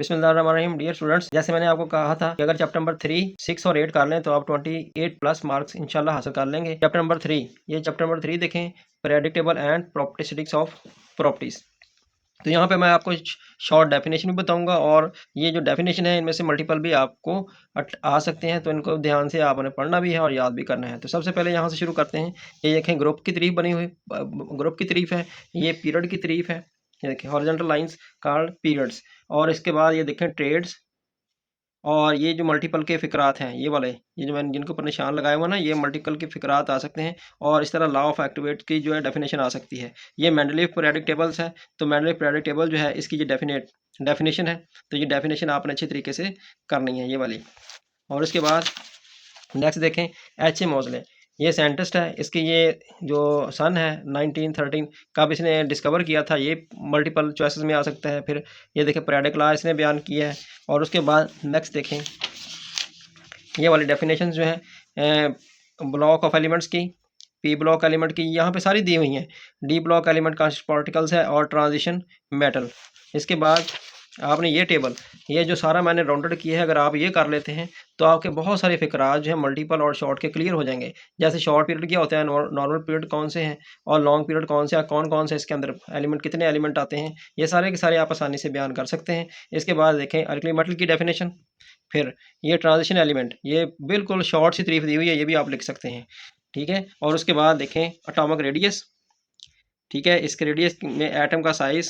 बिस्मिल्लाहिर्रहमानिर्रहीम। Dear students, जैसे मैंने आपको कहा था कि अगर चैप्टर नंबर 3, 6 और 8 कर लें तो आप 28 प्लस मार्क्स इंशाल्लाह हासिल कर लेंगे। चैप्टर नंबर 3, ये चैप्टर नंबर 3 देखें, प्रेडिक्टेबल एंड प्रॉपर्टिस्टिक्स ऑफ प्रॉपर्टीज। तो यहाँ पे मैं आपको शॉर्ट डेफिनेशन भी बताऊंगा और ये जो डेफिनेशन है इनमें से मल्टीपल भी आपको आ सकते हैं, तो इनको ध्यान से आपने पढ़ना भी है और याद भी करना है। तो सबसे पहले यहाँ से शुरू करते हैं। ये देखें, ग्रुप की तारीफ बनी हुई, ग्रुप की तारीफ है, ये पीरियड की तारीफ है। ये देखें, हॉरिजॉन्टल लाइंस कॉल्ड पीरियड्स। और इसके बाद ये देखें ट्रेड्स, और ये जो मल्टीपल के फिक्रात हैं, ये वाले, ये जो मैंने जिनके ऊपर निशान लगाया हुआ ना, ये मल्टीपल के फिक्रात आ सकते हैं। और इस तरह लॉ ऑफ एक्टिवेट की जो है डेफिनेशन आ सकती है। ये मेंडलीव पीरियोडिक टेबल्स है, तो मेंडलीव पीरियोडिक टेबल जो है इसकी जो डेफिनेशन है, तो ये डेफिनेशन आपने अच्छी तरीके से करनी है, ये वाली। और उसके बाद नेक्स्ट देखें, एच ए मोज़ले, ये साइंटिस्ट है। इसकी ये जो सन है 1913 कब इसने डिस्कवर किया था, ये मल्टीपल चॉइसेस में आ सकता है। फिर ये देखें, पीरियोडिक लॉ इसने बयान किया है। और उसके बाद नेक्स्ट देखें, ये वाली डेफिनेशन जो है ब्लॉक ऑफ एलिमेंट्स की, पी ब्लॉक एलिमेंट की यहाँ पे सारी दी हुई हैं। D block element constant particles है और ट्रांजिशन मेटल। इसके बाद आपने ये टेबल, ये जो सारा मैंने राउंडेड किया है, अगर आप ये कर लेते हैं तो आपके बहुत सारे फिक्रात जो है मल्टीपल और शॉर्ट के क्लियर हो जाएंगे। जैसे शॉर्ट पीरियड क्या होता है, नॉर्मल पीरियड कौन से हैं, और लॉन्ग पीरियड कौन से, कौन कौन से इसके अंदर एलिमेंट, कितने एलिमेंट आते हैं, ये सारे के सारे आप आसानी से बयान कर सकते हैं। इसके बाद देखें अल्कली मेटल की डेफिनेशन। फिर ये ट्रांजिशन एलिमेंट, ये बिल्कुल शॉर्ट सी तारीफ दी हुई है, ये भी आप लिख सकते हैं, ठीक है। और उसके बाद देखें एटॉमिक रेडियस, ठीक है। इसके रेडियस में एटम का साइज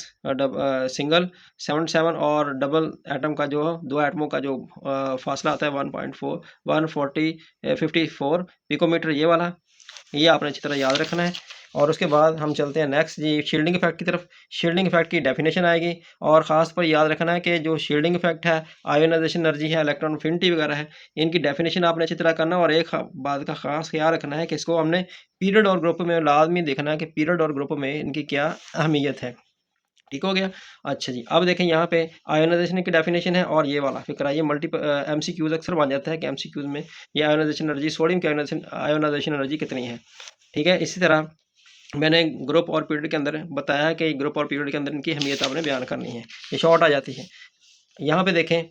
सिंगल 77 और डबल एटम का जो दो एटमों का जो फासला आता है 1.4 140 54 पिकोमीटर, ये वाला, ये आपने अच्छी तरह याद रखना है। और उसके बाद हम चलते हैं नेक्स्ट जी शील्डिंग इफेक्ट की तरफ। शील्डिंग इफेक्ट की डेफिनेशन आएगी, और ख़ास पर याद रखना है कि जो शील्डिंग इफेक्ट है, आयोनाइजेशन एनर्जी है, इलेक्ट्रॉन अफिनिटी वगैरह है, इनकी डेफिनेशन आपने अच्छी तरह करना। और एक बात का ख़ास ख्याल रखना है कि इसको हमने पीरियड और ग्रुप में लाजमी देखना है कि पीरियड और ग्रुप में इनकी क्या अहमियत है। ठीक हो गया। अच्छा जी, अब देखें यहाँ पे आयोनाइजेशन की डेफिनेशन है, और ये वाला फिक्रा, ये मल्टीपल एमसीक्यूज अक्सर बन जाता है कि एमसीक्यूज में ये आयोनाइजेशन एनर्जी, सोडियम की आयोनाइजेशन एनर्जी कितनी है, ठीक है। इसी तरह मैंने ग्रुप और पीरियड के अंदर बताया है कि ग्रुप और पीरियड के अंदर इनकी अहमियत आपने बयान करनी है, ये शॉर्ट आ जाती है। यहाँ पे देखें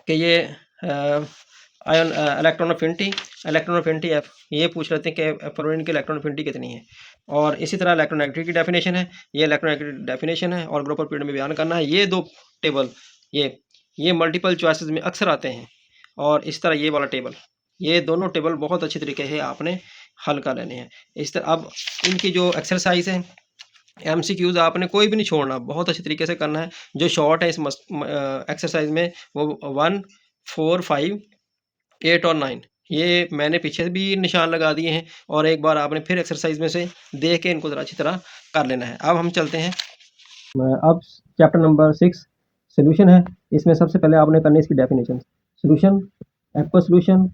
कि ये आयन इलेक्ट्रॉन अफिनिटी एफ, ये पूछ लेते हैं कि फ्लोरीन की इलेक्ट्रॉन अफिनिटी कितनी है। और इसी तरह इलेक्ट्रोनेगेटिविटी की डेफिनेशन है, ये इलेक्ट्रोनेगेटिविटी डेफिनेशन है, और ग्रुप और पीरियड में बयान करना है। ये दो टेबल ये मल्टीपल चॉइसेस में अक्सर आते हैं, और इस तरह ये वाला टेबल, ये दोनों टेबल बहुत अच्छी तरीके से आपने हल कर लेने हैं इस तरह। अब इनकी जो एक्सरसाइज है, एमसीक्यूज आपने कोई भी नहीं छोड़ना, बहुत अच्छी तरीके से करना है। जो शॉर्ट है इस एक्सरसाइज में वो 1, 4, 5, 8 और 9, ये मैंने पीछे भी निशान लगा दिए हैं, और एक बार आपने फिर एक्सरसाइज में से देख के इनको ज़रा अच्छी तरह कर लेना है। अब हम चलते हैं, अब चैप्टर नंबर 6 सोल्यूशन है। इसमें सबसे पहले आपने करनी है इसकी definition. Solution, aqua solution,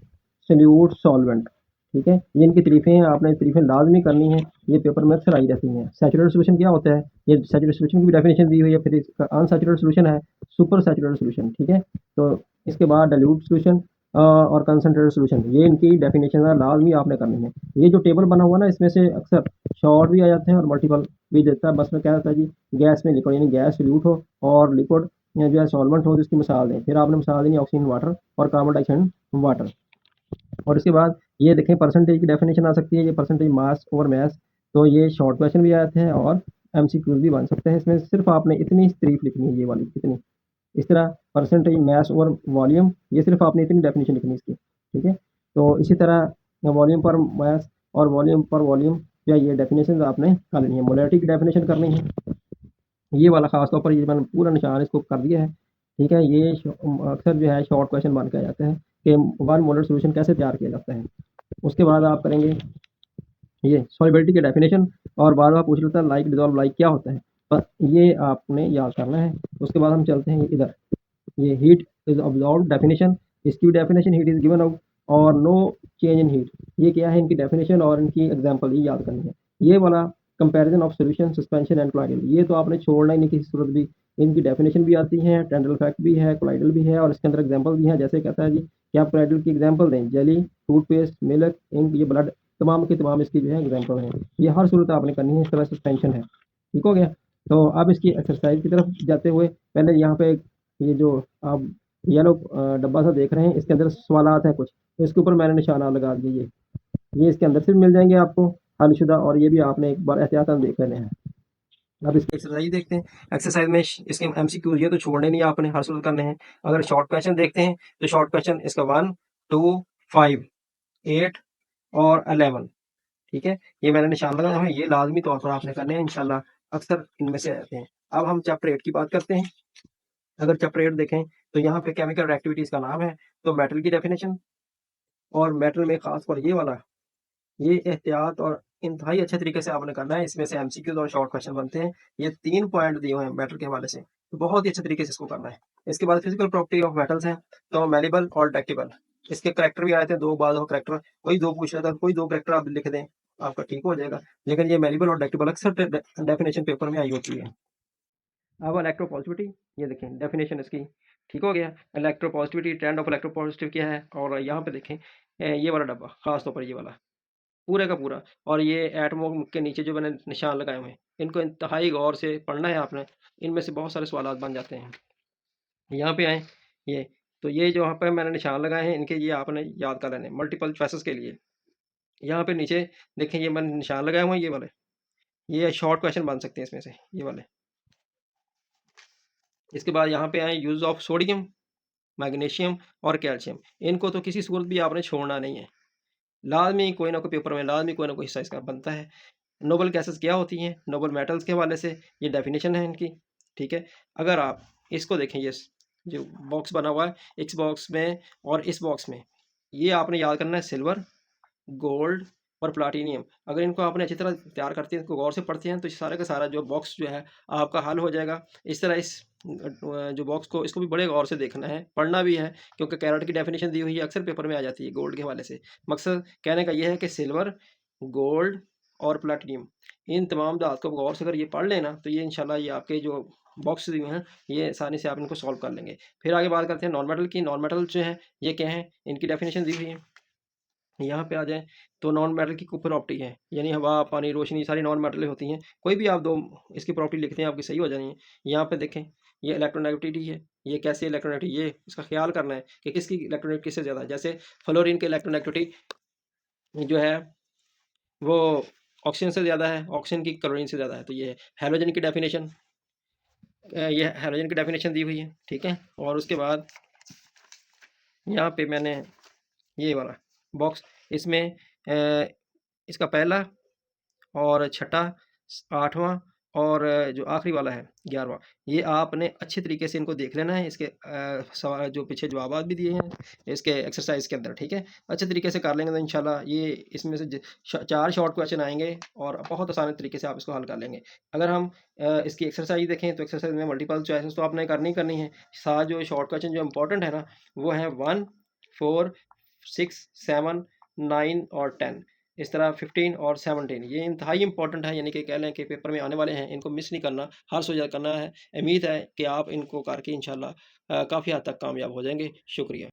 solute, solvent, ठीक है। ये इनकी तारीफें हैं, आपने तारीफें लाजमी करनी है, ये पेपर में अक्सर आई रहती हैं। सैचुरेटेड सोल्यूशन क्या होता है, ये सैचुरेटेड सोल्यूशन की भी डेफिनेशन दी हुई है। फिर इसका अनसैचुरेटेड सोल्यूशन है, सुपर सैचुरेटेड सोल्यूशन, ठीक है। तो इसके बाद डाइल्यूट सोल्यूशन और कंसनट्रेटेड सोल्यूशन, ये इनकी डेफिनेशन है, लाजमी आपने करनी है। ये जो टेबल बना हुआ ना, इसमें से अक्सर शॉर्ट भी आ जाते हैं और मल्टीपल भी देता है। बस में क्या होता है जी, गैस में लिक्विड, यानी गैस सोल्यूट हो और लिक्विड जो है सॉल्वेंट हो, तो इसकी मिसाल दें। फिर आपने मिसाल देनी ऑक्सीजन वाटर और कार्बन डाइऑक्साइड वाटर। और इसके बाद ये देखें परसेंटेज की डेफिनेशन आ सकती है, ये परसेंटेज मास ओवर मैस, तो ये शॉर्ट क्वेश्चन भी आते हैं और एमसीक्यूज भी बन सकते हैं। इसमें सिर्फ आपने इतनी तारीफ लिखनी है, ये वाली इतनी। इस तरह परसेंटेज मैस ओवर वॉल्यूम, ये सिर्फ आपने इतनी डेफिनेशन लिखनी है इसकी, ठीक है। तो इसी तरह वॉल्यूम पर मैस और वॉल्यूम पर वॉल्यूम, या ये डेफिनेशन आपने कर लेनी है। मोलैरिटी की डेफिनेशन करनी है, ये वाला खास तौर पर ये मैंने पूरा निशान इसको कर दिया है, ठीक है। ये अक्सर जो है शॉर्ट क्वेश्चन बन के आ जाते हैं कि 1 मोलर सोल्यूशन कैसे तैयार किया जाता है। उसके बाद आप करेंगे ये सॉल्युबिलिटी की डेफिनेशन, और बार बार पूछ लेता है लाइक डिजॉल्व लाइक क्या होता है, पर ये आपने याद करना है। उसके बाद हम चलते हैं इधर, ये हीट इज ऑब्जॉर्व्ड डेफिनेशन, इसकी भी definition heat is given out और नो चेंज इन हीट, ये क्या है, इनकी डेफिनेशन और इनकी एग्जांपल ये याद करनी है। ये वाला comparison of solution, suspension and colloidal, ये तो आपने छोड़ना ही नहीं किसी सूरत भी। इनकी डेफिनेशन भी आती है, टेंडल इफेक्ट भी है, कोलाइडल भी है, और इसके अंदर एग्जांपल भी है। जैसे कहता है जी कि आप कोलाइडल की एग्जांपल दें, जेली, टूथपेस्ट, मिल्क, इंक, ये ब्लड, तमाम की तमाम इसकी जो है एग्जांपल है। ये हर सूरत आपने करनी है, इस तरह सस्पेंशन है, ठीक हो गया। तो अब इसकी एक्सरसाइज की तरफ जाते हुए पहले यहाँ पे ये जो आप येलो डब्बा सा देख रहे हैं, इसके अंदर सवालात हैं कुछ, तो इसके ऊपर मैंने निशाना लगा दिए। ये इसके अंदर से भी मिल जाएंगे आपको हलशुदा, और ये भी आपने एक बार एहतियातन देख लेने हैं। अब इसकी एक्सरसाइज देखते हैं। एक्सरसाइज में इसके एमसीक्यू ये तो छोड़ने नहीं, आपने हर सुल करने हैं। अगर शॉर्ट क्वेश्चन देखते हैं तो शॉर्ट क्वेश्चन इसका 1, 2, 5, 8 और 11, ठीक है, ये मैंने निशान लगाया है, ये लाजमी तौर पर आपने करने हैं इंशाल्लाह, अक्सर इनमें से आते हैं। अब हम चैप्टर 8 की बात करते हैं। अगर चैप्टर 8 देखें तो यहाँ पे केमिकल रिएक्टिविटीज का नाम है, तो मेटल की डेफिनेशन, और मेटल में खास पर ये वाला, ये एहतियात और इंतहाई अच्छे तरीके से आपने करना है। इसमें से एमसीक्यूज और शॉर्ट क्वेश्चन बनते हैं। ये 3 पॉइंट दिए हुए हैं मेटल के हवाले से, तो बहुत ही अच्छे तरीके से इसको करना है। इसके बाद फिजिकल प्रॉपर्टी ऑफ मेटल्स हैं, तो मेलेबल और डक्टेबल। इसके करैक्टर भी आए थे, 2 बाद करैक्टर, कोई 2 पूछ रहा था, कोई 2 करैक्टर आप लिख दें, आपका ठीक हो जाएगा। लेकिन ये मेलेबल और डक्टेबल अक्सर डेफिनेशन पेपर में आई होती है। अब इलेक्ट्रोपॉजिटिविटी, ये देखें डेफिनेशन इसकी, ठीक हो गया। इलेक्ट्रोपॉजिटिविटी, ट्रेंड ऑफ इलेक्ट्रोपॉजिटिव क्या है, और यहाँ पे देखें ये वाला डब्बा, खास तौर पर ये वाला पूरे का पूरा, और ये एटमों के नीचे जो मैंने निशान लगाए हुए हैं, इनको इंतहाई गौर से पढ़ना है आपने। इनमें से बहुत सारे सवाल बन जाते हैं। यहाँ पे आए ये, तो ये जो यहाँ पे मैंने निशान लगाए हैं, इनके ये आपने याद कर लेने मल्टीपल चॉइसेस के लिए। यहाँ पे नीचे देखें, ये मैंने निशान लगाए हुए हैं, ये वाले, ये शॉर्ट क्वेश्चन बन सकते हैं इसमें से, ये वाले। इसके बाद यहाँ पे आए यूज़ ऑफ सोडियम, मैग्नीशियम और कैल्शियम। इनको तो किसी सूरत भी आपने छोड़ना नहीं है, लाजमी कोई ना कोई पेपर में लाजमी कोई ना कोई हिस्सा इसका बनता है। नोबल गैसेस क्या होती हैं, नोबल मेटल्स के हवाले से ये डेफिनेशन है इनकी, ठीक है। अगर आप इसको देखें, ये जो बॉक्स बना हुआ है, इस बॉक्स में और इस बॉक्स में, ये आपने याद करना है सिल्वर, गोल्ड और प्लाटीनियम। अगर इनको आपने अच्छी तरह तैयार करते हैं, इनको गौर से पढ़ते हैं, तो सारा का सारा जो बॉक्स जो है आपका हल हो जाएगा। इस तरह इस जो बॉक्स को, इसको भी बड़े गौर से देखना है, पढ़ना भी है, क्योंकि कैरेट की डेफिनेशन दी हुई है, अक्सर पेपर में आ जाती है गोल्ड के हवाले से। मकसद कहने का यह है कि सिल्वर, गोल्ड और प्लाटीनियम, इन तमाम धात को गौर से अगर ये पढ़ लेना, तो ये इंशाल्लाह ये आपके जो बॉक्स दिए हैं, ये आसानी से आप इनको सॉल्व कर लेंगे। फिर आगे बात करते हैं नॉन मेटल की। नॉन मेटल जो है ये क्या है, इनकी डेफिनेशन दी हुई है। यहाँ पे आ जाएँ तो नॉन मेटल की प्रॉपर्टी है, यानी हवा, पानी, रोशनी, सारी नॉन मेटल होती हैं। कोई भी आप 2 इसकी प्रॉपर्टी लिखते हैं, आपकी सही हो जानी है। यहाँ पे देखें, ये इलेक्ट्रोनेगेटिविटी है, ये कैसी इलेक्ट्रोनेगेटिविटी, ये इसका ख्याल करना है कि किसकी इलेक्ट्रोनेगेटिविटी किससे ज़्यादा है। जैसे फ्लोरीन की इलेक्ट्रोनेगेटिविटी जो है वो ऑक्सीजन से ज़्यादा है, ऑक्सीजन की क्लोरीन से ज़्यादा है। तो ये है हैलोजन की डेफिनेशन, ये हैलोजन की डेफिनेशन दी हुई है, ठीक है। और उसके बाद यहाँ पे मैंने ये वाला बॉक्स, इसमें इसका पहला और छठा, 8वां और जो आखिरी वाला है 11वां, ये आपने अच्छे तरीके से इनको देख लेना है। इसके सवाल जो पीछे जवाबात भी दिए हैं इसके एक्सरसाइज के अंदर, ठीक है। अच्छे तरीके से कर लेंगे तो इंशाल्लाह ये इसमें से 4 शॉर्ट क्वेश्चन आएंगे, और बहुत आसान तरीके से आप इसको हल कर लेंगे। अगर हम इसकी एक्सरसाइज देखें, तो एक्सरसाइज में मल्टीपल चॉइसेस तो आपने करनी ही करनी है। साथ जो शॉर्ट क्वेश्चन जो इंपॉर्टेंट है ना, वो है 1, 4, 6, 7, 9 और 10। इस तरह 15 और 17 ये इंतहाई इंपॉर्टेंट है, यानी कि कह लें कि पेपर में आने वाले हैं, इनको मिस नहीं करना, हर सोचा करना है। उम्मीद है कि आप इनको करके इंशाल्लाह काफ़ी हद तक कामयाब हो जाएंगे। शुक्रिया।